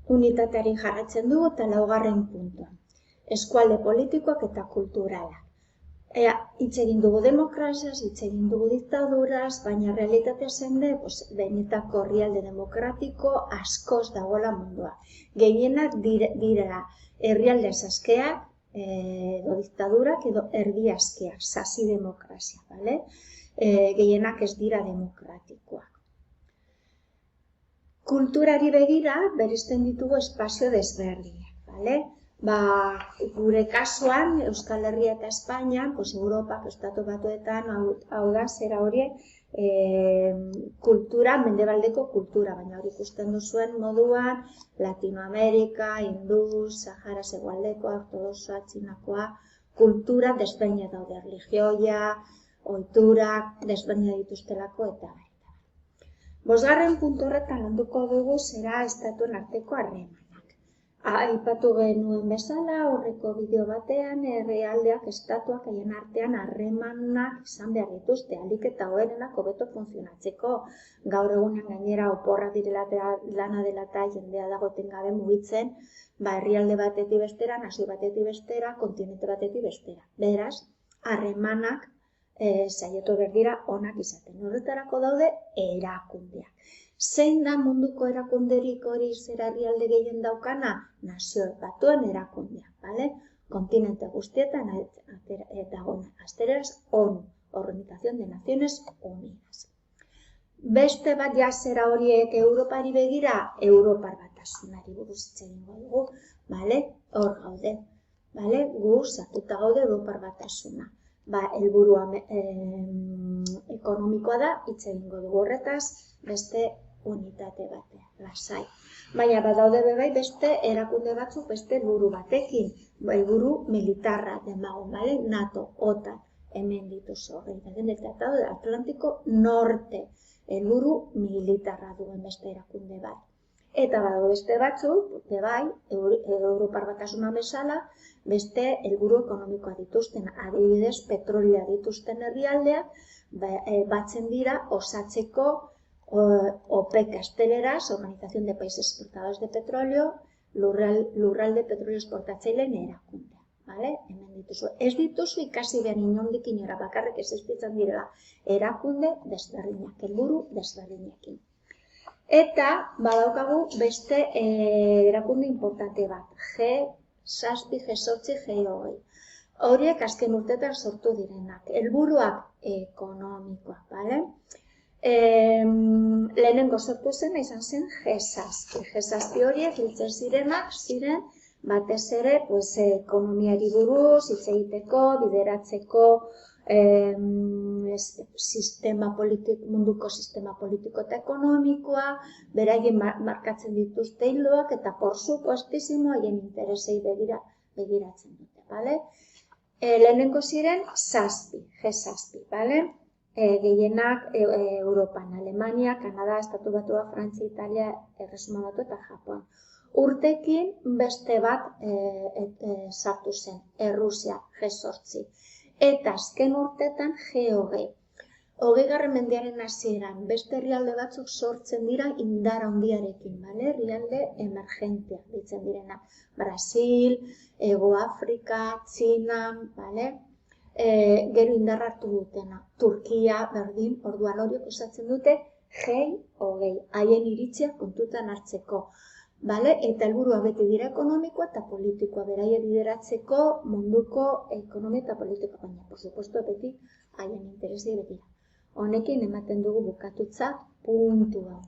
unitateari jarratzen dugu eta 4. puntuan. Eskualde politikoak eta kulturalak. Hitz egin dugu demokraziaz, hitz egin dugu diktaduraz, baina realitatea zen de, benetako herrialde demokratiko askoz dagoela mundua. Gehienak dira herrialde askeak, edo diktadurak, edo erdi askeak, sasi demokrazia, bale? Gehienak ez dira demokratikoak. Kulturari begira, bereizten ditugu espazio desberdinak, bale? Gure kasuan, Euskal Herria eta Espainian, Europak, Estatu Batuetan, hau da, zera horiek, kultura, mendebaldeko kultura, baina hori ikusten duzuen moduan, Latinoamerika, Indus, Sahara Hegoaldekoa, Ortodoxoa, Txinakoa, kultura desberdina daude, religioia, ohiturak, desberdina dituztelako eta baita. 5. puntu horretan landuko dugu zera estatuen arteko harremanak. Aipatu genuen bezala, horreko bideo batean, herrialdeak, estatuak haien artean harremanak izan behar dituzte, ahalik eta hoberenak hobeto funtzionatzeko. Gaur egunean gainera oporra direla lana dela eta jendea dagoten gabe mugitzen, herrialde batetik bestera, nazio batetik bestera, kontinente batetik bestera. Beraz, harremanak saiatu behar dira onak izaten. Horretarako daude erakundeak. Zein da munduko erakunderik hori zera herrialde gehien daukana? Nazio Batuen erakundeak, bale? Kontinente guztietan eta gaztereraz ONU, Organización de Naciones Unidas. Beste bat zera horiek Europari begira, Europar Batasunari buruz hitz egingo dugu, bale? Hor gaude, bale? Gu sartuta gaude Europar Batasuna. Helburua ekonomikoa da, hitz egingo dugu horretaz, beste unitate batean, lasai. Baina badaude bebai beste erakunde batzuk beste helburu batekin, helburu militarra demagun, bale? NATO, OTAN, hemen dituzu hori, eta daude Atlantiko Norte, helburu militarra duen beste erakunde bat. Eta badaude beste batzuk, bebai, Europar Batasuna bezala, beste helburu ekonomikoa dituzten, adibidez, petrolioa dituzten herrialdeak, batzen dira osatzeko OPEC gazteleraz, Organización de Países Exportadores de Petróleo, lurralde petrolio esportatzaileen erakundea. Hemen dituzu. Ez dituzu ikasi behar inondik inora bakarrik existitzen direla erakunde desberdinak, helburu desberdinekin. Eta badaukagu beste erakunde importante bat, G7, G8, G20. Horiek azken urtetan sortu direnak, helburuak ekonomikoak, bale? Lehenengo sortu zen izan zen G7. G7 horiek hiltzen zirenak ziren batez ere ekonomiari buruz, hitz egiteko, bideratzeko munduko sistema politiko eta ekonomikoa, beraien markatzen dituzte ildoak eta por supuestísimo haien interesei begiratzen dute, bale? Lehenengo ziren G7, bale? Gehienak Europan, Alemania, Kanada, Estatu Batua, Frantzia, Italia, Erresuma Batua eta Japon. Urtekin beste bat sartu zen, Errusia, G8. Eta azken urtetan G20. 20. mendearen hasieran beste herrialde batzuk sortzen dira indar handiarekin, bale? Herrialde emergenteak ditzen direna. Brasil, Hego Afrika, Txina, bale? Gero indar hartu dutena. Turkia, berdin, orduan horiek osatzen dute G20, haien iritzia kontutan hartzeko. Eta helburua beti dira ekonomikoa eta politikoa, beraia bideratzeko munduko ekonomia eta politikoa, baina, por supuesto, beti haien interesei begira. Honekin ematen dugu bukatutzat puntua.